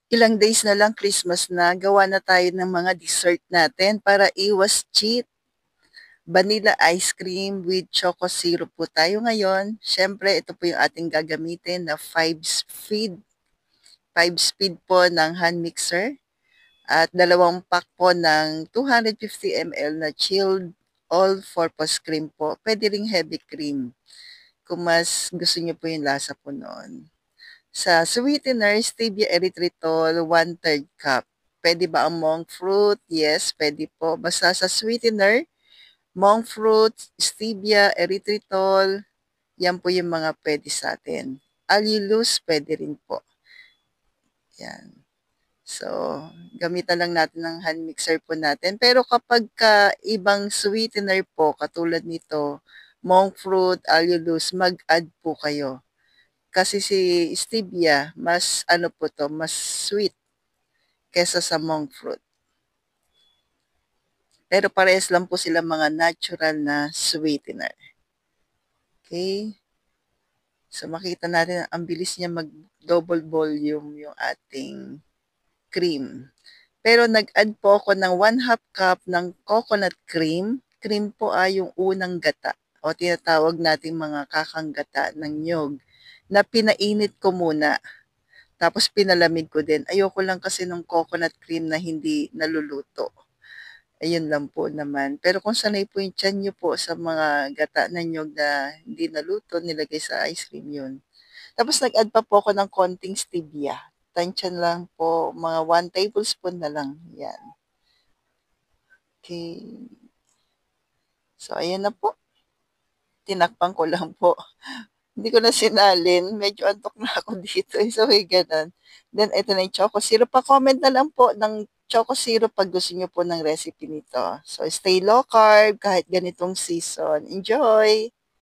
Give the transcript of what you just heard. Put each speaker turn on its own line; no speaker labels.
Ilang days na lang Christmas na, gawa na tayo ng mga dessert natin para iwas cheat. Vanilla ice cream with choco syrup po tayo ngayon. Siyempre, ito po yung ating gagamitin na 5 speed po ng hand mixer at 2 pack po ng 250 ml na chilled all-purpose cream po. Pwede ring heavy cream kung mas gusto niyo po yung lasa po noon. Sa sweetener, stevia erythritol, 1/3 cup. Pwede ba ang monk fruit? Yes, pwede po. Basta sa sweetener, monk fruit, stevia, erythritol, yan po yung mga pwede sa atin. Allulose, pwede rin po. Yan. So, gamitan lang natin ng hand mixer po natin. Pero kapag ibang sweetener po, katulad nito, monk fruit, allulose, mag-add po kayo. Kasi si stevia, mas ano po to, mas sweet kesa sa monk fruit. Pero parehas lang po sila mga natural na sweetener. Okay? So makita natin ang bilis niya mag-double volume yung ating cream. Pero nag-add po ako ng 1/2 cup ng coconut cream. Cream po ay yung unang gata o tinatawag nating mga kakang gata ng nyog na pinainit ko muna. Tapos pinalamig ko din. Ayoko lang kasi ng coconut cream na hindi naluluto. Ayun lang po naman. Pero kung sanay po yung tiyan nyo po sa mga gata na nyog na hindi naluto, nilagay sa ice cream yun. Tapos nag-add pa po ako ng konting stevia. Tansyan lang po, mga 1 tablespoon na lang. Yan. Okay. So, ayan na po. Tinakpan ko lang po. Hindi ko na sinalin. Medyo antok na ako dito. So, may ganun. Then, ito na yung choco syrup. Pa-comment na lang po ng choco syrup pag gusto nyo po ng recipe nito. So, stay low carb kahit ganitong season. Enjoy!